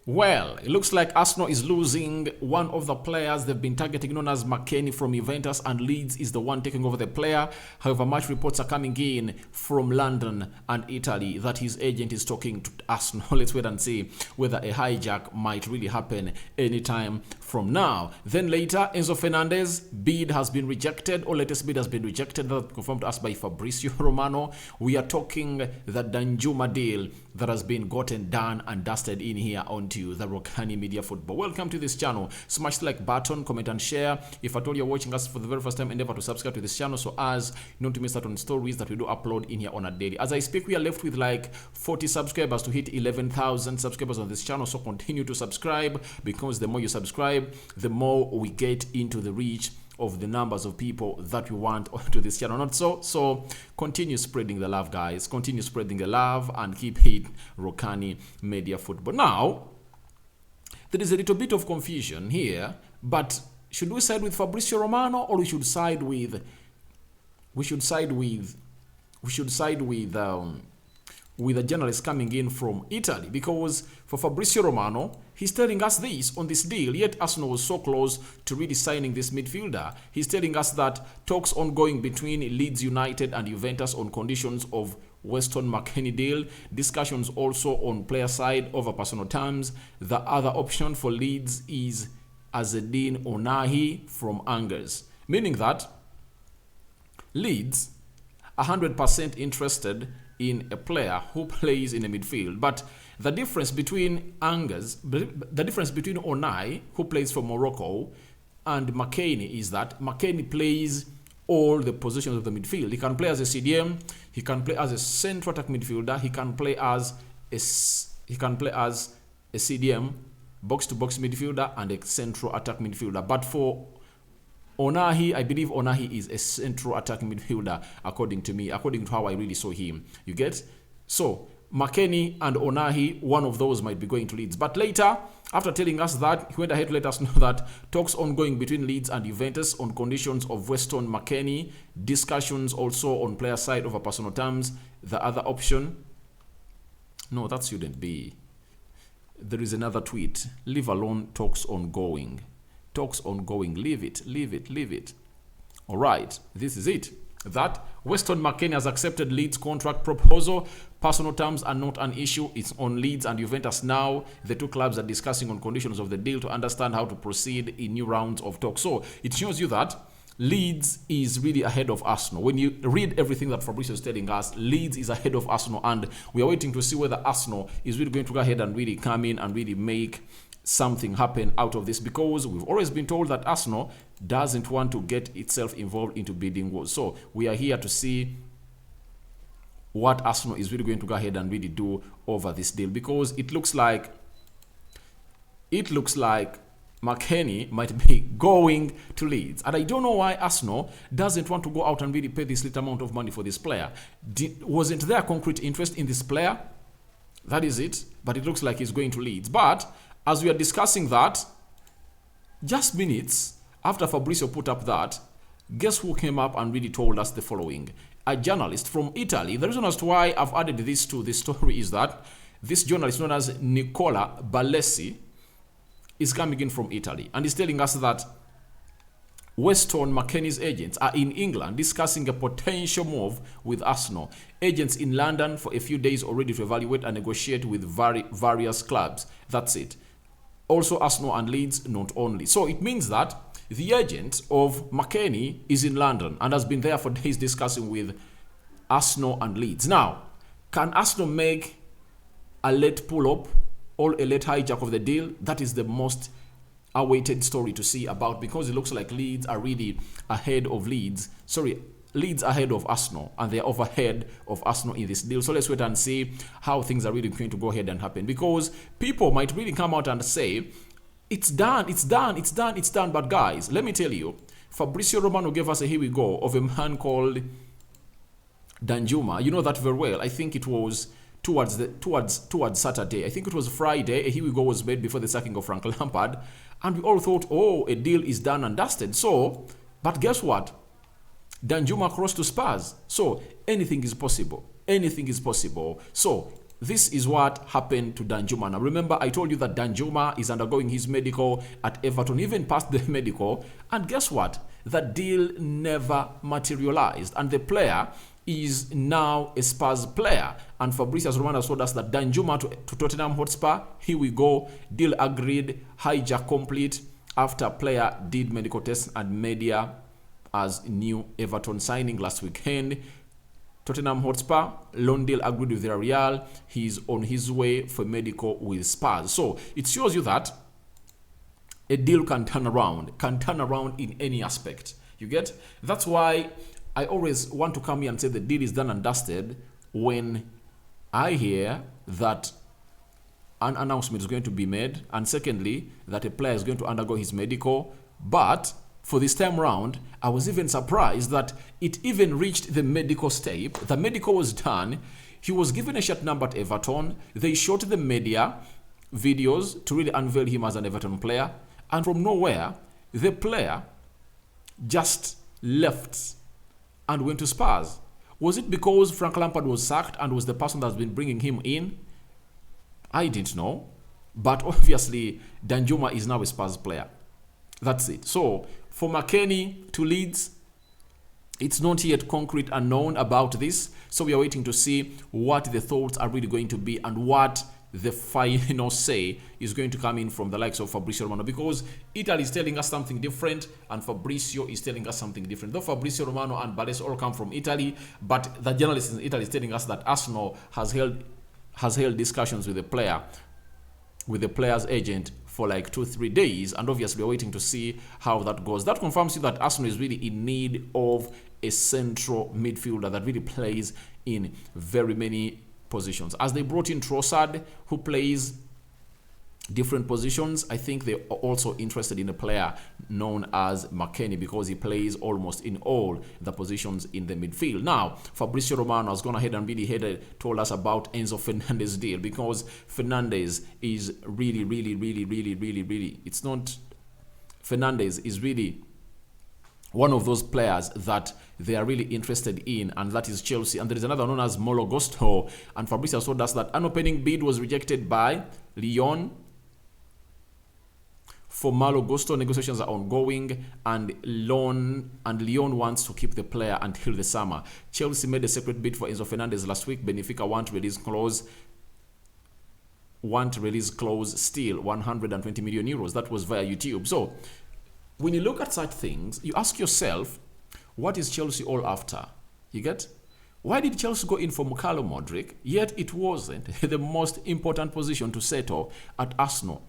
Well, it looks like Arsenal is losing one of the players they've been targeting, known as McKennie from Juventus, and Leeds is the one taking over the player. However, match reports are coming in from London and Italy that his agent is talking to Arsenal. Let's wait and see whether a hijack might really happen anytime from now. Then later, Enzo Fernandez bid has been rejected, or latest bid has been rejected. That confirmed to us by Fabrizio Romano. We are talking the Danjuma deal that has been gotten done and dusted in here onto the Rokani Media Football. Welcome to this channel. Smash the like button, comment and share. If at all you're watching us for the very first time, endeavor to subscribe to this channel so as not to miss out on stories that we do upload in here on a daily. As I speak, we are left with like 40 subscribers to hit 11,000 subscribers on this channel, so continue to subscribe, because the more you subscribe, the more we get into the reach of the numbers of people that we want to this channel. Not so continue spreading the love, guys. Continue spreading the love and keep it Rokani Media Football. Now, there is a little bit of confusion here, but should we side with Fabrizio Romano, or we should side with a journalist coming in from Italy? Because for Fabrizio Romano, he's telling us this on this deal, yet Arsenal was so close to really signing this midfielder. He's telling us that talks ongoing between Leeds United and Juventus on conditions of Weston McKennie deal. Discussions also on player side over personal terms. The other option for Leeds is Azedine Onahi from Angers, meaning that Leeds 100% interested in a player who plays in a midfield. But the difference between Onai, who plays for Morocco, and McKennie is that McKennie plays all the positions of the midfield. He can play as a CDM, he can play as a central attack midfielder, he can play as a CDM, box to box midfielder, and a central attack midfielder. But for Onahi, I believe Onahi is a central attacking midfielder, according to me, according to how I really saw him. You get? So, McKennie and Onahi, one of those might be going to Leeds. But later, after telling us that, he went ahead to let us know that talks ongoing between Leeds and Juventus on conditions of Weston McKennie, discussions also on player side over personal terms. The other option, no, that shouldn't be. There is another tweet. Leave alone talks ongoing. Talks ongoing. Leave it. All right, this is it. That Weston McKennie has accepted Leeds contract proposal. Personal terms are not an issue. It's on Leeds and Juventus now. The two clubs are discussing on conditions of the deal to understand how to proceed in new rounds of talks. So it shows you that Leeds is really ahead of Arsenal. When you read everything that Fabrizio is telling us, Leeds is ahead of Arsenal, and we are waiting to see whether Arsenal is really going to go ahead and really come in and really make something happen out of this, because we've always been told that Arsenal doesn't want to get itself involved into bidding wars. So we are here to see what Arsenal is really going to go ahead and really do over this deal, because it looks like McKennie might be going to Leeds, and I don't know why Arsenal doesn't want to go out and really pay this little amount of money for this player. Wasn't there concrete interest in this player? That is it. But it looks like he's going to Leeds. But as we are discussing that, just minutes after Fabrizio put up that, guess who came up and really told us the following? A journalist from Italy. The reason as to why I've added this to this story is that this journalist, known as Nicola Balesi, is coming in from Italy, and is telling us that Weston McKennie's agents are in England discussing a potential move with Arsenal. Agents in London for a few days already to evaluate and negotiate with various clubs. That's it. Also Arsenal and Leeds, not only. So it means that the agent of McKennie is in London and has been there for days discussing with Arsenal and Leeds. Now, can Arsenal make a late pull-up or a late hijack of the deal? That is the most awaited story to see about, because it looks like Leeds are really ahead of Leeds ahead of Arsenal, and they're overhead of Arsenal in this deal. So let's wait and see how things are really going to go ahead and happen, because people might really come out and say it's done. But guys, let me tell you, Fabrizio Romano gave us a here we go of a man called Danjuma. You know that very well. I think it was towards Saturday. I think it was Friday. A here we go was made before the sacking of Frank Lampard, and we all thought, oh, a deal is done and dusted. So, but guess what? Danjuma crossed to Spurs. So anything is possible. So this is what happened to Danjuma. Now remember, I told you that Danjuma is undergoing his medical at Everton, even past the medical, and guess what? That deal never materialized, and the player is now a Spurs player. And Fabrizio Romano told us that Danjuma to Tottenham Hotspur, here we go, deal agreed, hijack complete, after player did medical tests and media as new Everton signing last weekend. Tottenham Hotspur, loan deal agreed with Villarreal. He's on his way for medical with Spurs. So it shows you that a deal can turn around in any aspect. You get? That's why I always want to come here and say the deal is done and dusted when I hear that an announcement is going to be made, and secondly, that a player is going to undergo his medical. But for this time round, I was even surprised that it even reached the medical stage. The medical was done. He was given a shirt number at Everton. They showed the media videos to really unveil him as an Everton player. And from nowhere, the player just left and went to Spurs. Was it because Frank Lampard was sacked and was the person that's been bringing him in? I didn't know. But obviously, Danjuma is now a Spurs player. That's it. So, for McKennie to Leeds, it's not yet concrete and known about this. So, we are waiting to see what the thoughts are really going to be and what the final say is going to come in from the likes of Fabrizio Romano, because Italy is telling us something different and Fabrizio is telling us something different. Though Fabrizio Romano and Baresi all come from Italy, but the journalist in Italy is telling us that Arsenal has held discussions with the player's agent for like 2-3 days, and obviously we're waiting to see how that goes. That confirms you that Arsenal is really in need of a central midfielder that really plays in very many positions. As they brought in Trossard, who plays different positions, I think they're also interested in a player known as McKenney, because he plays almost in all the positions in the midfield. Now, Fabrizio Romano has gone ahead and really told us about Enzo Fernandez deal, because Fernandez is really, it's not, Fernandez is really one of those players that they are really interested in, and that is Chelsea. And there is another known as Malo Gusto, and Fabrizio told us that an opening bid was rejected by Lyon. For Malo Gusto, negotiations are ongoing, and Lyon wants to keep the player until the summer. Chelsea made a separate bid for Enzo Fernandez last week. Benfica want release clause still, 120 million euros. That was via YouTube. So when you look at such things, you ask yourself, what is Chelsea all after? You get? Why did Chelsea go in for Mykhailo Mudryk, yet it wasn't the most important position to settle at Arsenal?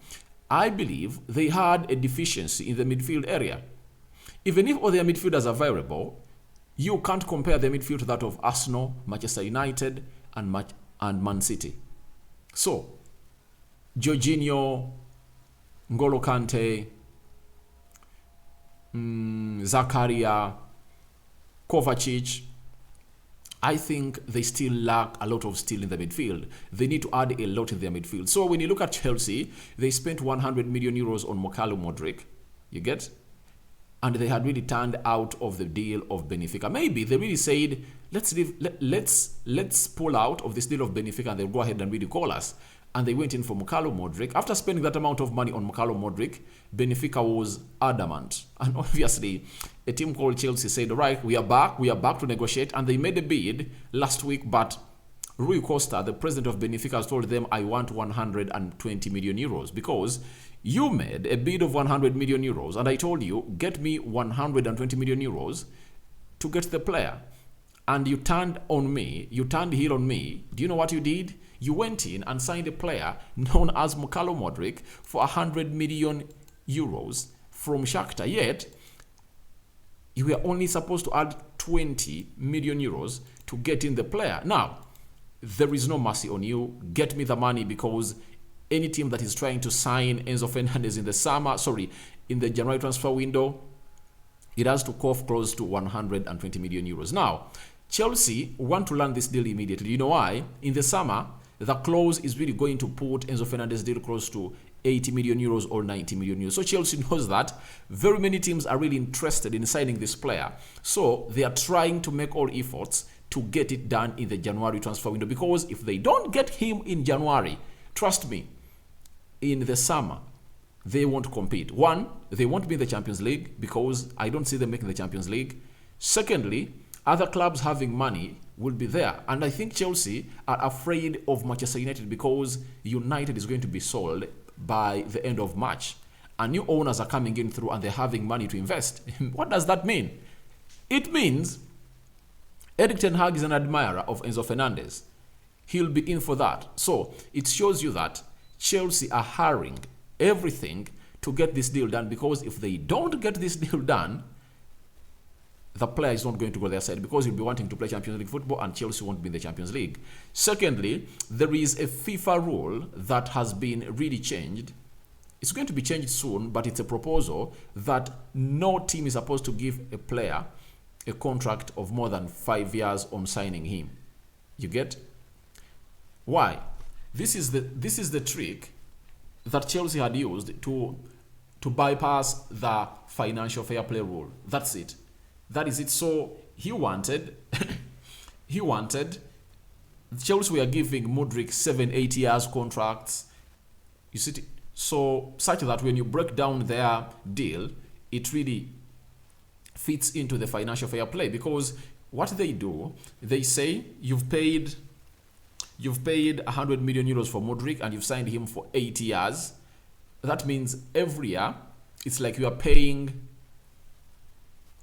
I believe they had a deficiency in the midfield area. Even if all their midfielders are variable, you can't compare their midfield to that of Arsenal, Manchester United, and Man City. So, Jorginho, N'Golo Kante, Zakaria, Kovacic, I think they still lack a lot of steel in the midfield. They need to add a lot in their midfield. So when you look at Chelsea, they spent 100 million euros on Mykhailo Mudryk. You get? And they had really turned out of the deal of Benfica. Maybe they really said, let's pull out of this deal of Benfica, and they'll go ahead and really call us. And they went in for Mykhailo Mudryk. After spending that amount of money on Mykhailo Mudryk, Benfica was adamant. And obviously, a team called Chelsea said, all right, we are back to negotiate. And they made a bid last week, but Rui Costa, the president of Benfica, has told them, I want 120 million euros, because you made a bid of 100 million euros, and I told you, get me 120 million euros to get the player. And you turned on me, you turned heel on me. Do you know what you did? You went in and signed a player known as Mykhailo Mudryk for 100 million euros from Shakhtar. Yet, you were only supposed to add 20 million euros to get in the player. Now, there is no mercy on you. Get me the money, because any team that is trying to sign Enzo Fernandez in the January transfer window, it has to cough close to 120 million euros. Now, Chelsea want to land this deal immediately. You know why? In the summer, the clause is really going to put Enzo Fernandez deal close to 80 million euros or 90 million euros. So Chelsea knows that very many teams are really interested in signing this player. So they are trying to make all efforts to get it done in the January transfer window, because if they don't get him in January, trust me, in the summer, they won't compete. One, they won't be in the Champions League because I don't see them making the Champions League. Secondly, other clubs having money will be there. And I think Chelsea are afraid of Manchester United because United is going to be sold by the end of March. And new owners are coming in through and they're having money to invest. What does that mean? It means Erik ten Hag is an admirer of Enzo Fernandez. He'll be in for that. So it shows you that Chelsea are hurrying everything to get this deal done, because if they don't get this deal done, the player is not going to go their side, because he'll be wanting to play Champions League football and Chelsea won't be in the Champions League. Secondly, there is a FIFA rule that has been really changed. It's going to be changed soon, but it's a proposal that no team is supposed to give a player a contract of more than 5 years on signing him. You get? Why? This is the trick that Chelsea had used to bypass the financial fair play rule. That's it. That is it. So he wanted Chelsea were giving Mudryk 7-8 years contracts. You see, so such that when you break down their deal, it really fits into the financial fair play, because what they do, they say you've paid 100 million euros for Mudryk and you've signed him for 8 years. That means every year it's like you are paying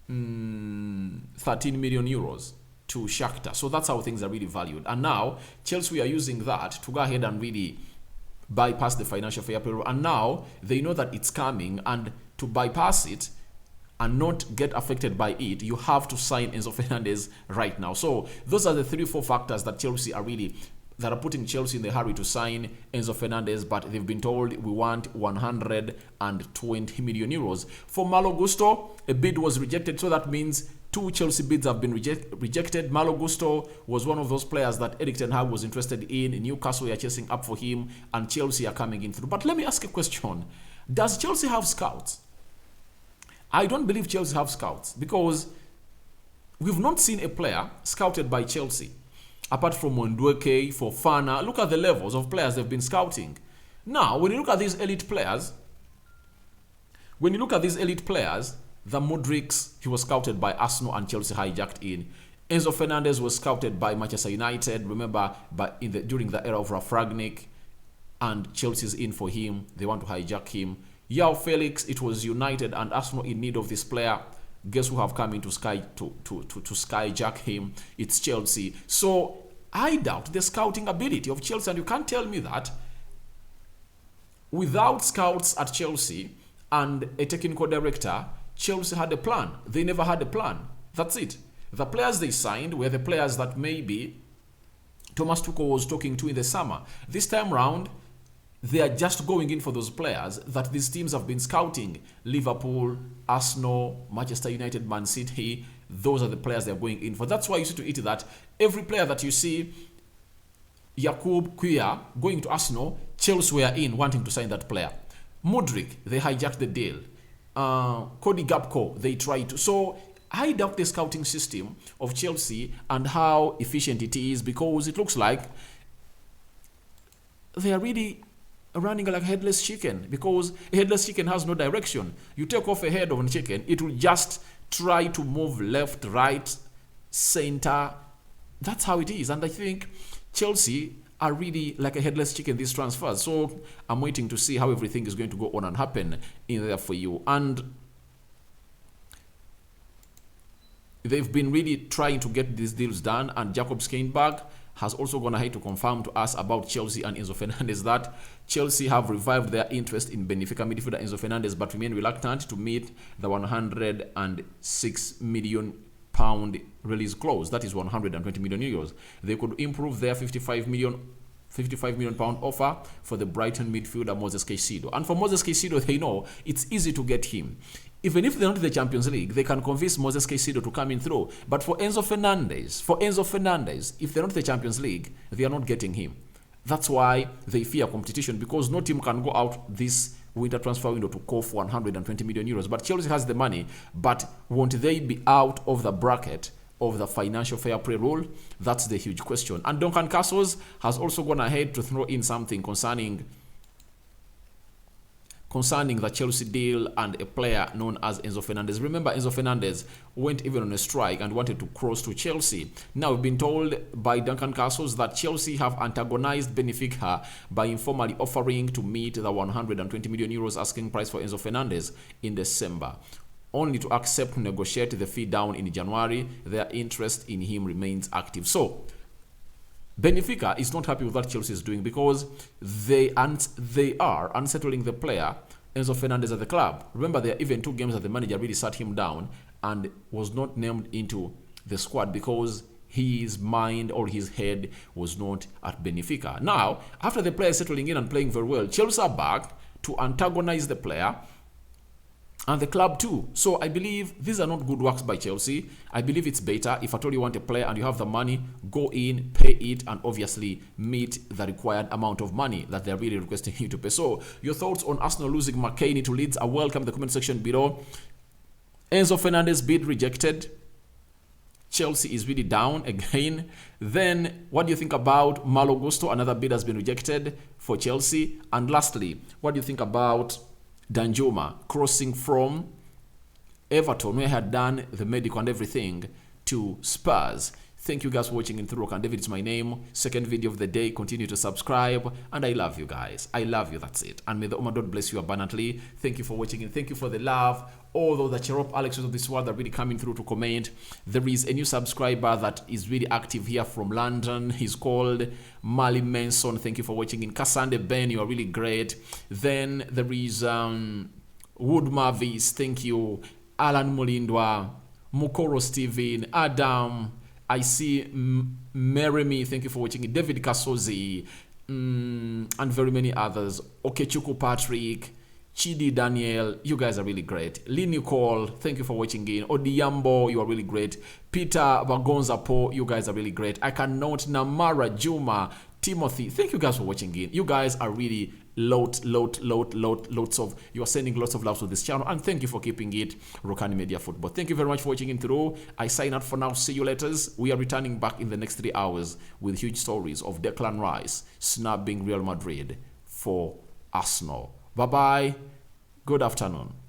13 million euros to Shakhtar. So that's how things are really valued. And now Chelsea are using that to go ahead and really bypass the financial fair play rule. And now they know that it's coming, and to bypass it and not get affected by it, you have to sign Enzo Fernandez right now. So those are the 3-4 factors that are putting Chelsea in the hurry to sign Enzo Fernandez, but they've been told we want 120 million euros. For Malo Gusto, a bid was rejected, so that means 2 Chelsea bids have been rejected. Malo Gusto was one of those players that Erik ten Hag was interested in. Newcastle are chasing up for him, and Chelsea are coming in through. But let me ask a question. Does Chelsea have scouts? I don't believe Chelsea have scouts, because we've not seen a player scouted by Chelsea. Apart from Ndweke, Fofana, look at the levels of players they've been scouting. Now, when you look at these elite players, the Mudryks, he was scouted by Arsenal and Chelsea hijacked in. Enzo Fernandez was scouted by Manchester United, remember, during the era of Rafragnik, and Chelsea's in for him. They want to hijack him. João Felix, it was United and Arsenal in need of this player. Guess who have come in to skyjack him? It's Chelsea. So I doubt the scouting ability of Chelsea, and you can't tell me that without scouts at Chelsea and a technical director, Chelsea had a plan. They never had a plan. That's it. The players they signed were the players that maybe Thomas Tuchel was talking to in the summer. This time round, they are just going in for those players that these teams have been scouting. Liverpool, Arsenal, Manchester United, Man City, those are the players they're going in for. That's why you see to it that every player that you see, Jakub Kuya going to Arsenal, Chelsea were in wanting to sign that player. Mudryk, they hijacked the deal. Cody Gakpo, they tried to. So I doubt the scouting system of Chelsea and how efficient it is, because it looks like they are really running like a headless chicken, because a headless chicken has no direction. You take off a head of a chicken, it will just try to move left, right, center. That's how it is. And I think Chelsea are really like a headless chicken, these transfers. So I'm waiting to see how everything is going to go on and happen in there for you. And they've been really trying to get these deals done, and Jacob Steinberg has also gone ahead to confirm to us about Chelsea and Enzo Fernandez that Chelsea have revived their interest in Benfica midfielder Enzo Fernandez, but remain reluctant to meet the £106 million release clause. That is 120 million euros. They could improve their £55 million offer for the Brighton midfielder Moses Caicedo. And for Moses Caicedo, they know it's easy to get him. Even if they're not in the Champions League, they can convince Moses Caicedo to come in through. But for Enzo Fernandez, if they're not in the Champions League, they are not getting him. That's why they fear competition, because no team can go out this winter transfer window to call for 120 million euros. But Chelsea has the money, but won't they be out of the bracket of the financial fair play rule? That's the huge question. And Duncan Castles has also gone ahead to throw in something concerning the Chelsea deal and a player known as Enzo Fernandez. Remember, Enzo Fernandez went even on a strike and wanted to cross to Chelsea. Now, we've been told by Duncan Castles that Chelsea have antagonized Benfica by informally offering to meet the 120 million euros asking price for Enzo Fernandez in December, only to accept to negotiate the fee down in January. Their interest in him remains active. So, Benfica is not happy with what Chelsea is doing because they are unsettling the player Enzo Fernandez at the club. Remember, there are even 2 games that the manager really sat him down and was not named into the squad because his mind or his head was not at Benfica. Now, after the player settling in and playing very well, Chelsea are back to antagonize the player and the club too. So I believe these are not good works by Chelsea. I believe it's better if at all you want a player and you have the money, go in, pay it, and obviously meet the required amount of money that they're really requesting you to pay. So your thoughts on Arsenal losing McKennie to Leeds are welcome in the comment section below. Enzo Fernandez bid rejected. Chelsea is really down again. Then what do you think about Malo Gusto? Another bid has been rejected for Chelsea. And lastly, what do you think about Danjuma crossing from Everton, where he had done the medical and everything, to Spurs? Thank you guys for watching. Through Rokani David is my name. Second video of the day. Continue to subscribe. And I love you guys. I love you. That's it. And may the Almighty God bless you abundantly. Thank you for watching and thank you for the love. Although the Cherop Alexes of this world are really coming through to comment. There is a new subscriber that is really active here from London. He's called Mali Manson. Thank you for watching. In Kasande Ben, you are really great. Then there is Wood Marvis. Thank you. Alan Mulindwa. Mukoro Steven. Adam. I see Meremy, thank you for watching it. David Kasozi, and very many others. Okechuku Patrick, Chidi Daniel, you guys are really great. Lee Nicole, thank you for watching in. Odiyambo, you are really great. Peter Bagonza Po, you guys are really great. I cannot. Namara Juma, Timothy, thank you guys for watching in. You guys are really you are sending lots of love to this channel, and thank you for keeping it Rokani Media Football. Thank you very much for watching in through. I sign out for now. See you later. We are returning back in the next 3 hours with huge stories of Declan Rice snubbing Real Madrid for Arsenal. Bye bye. Good afternoon.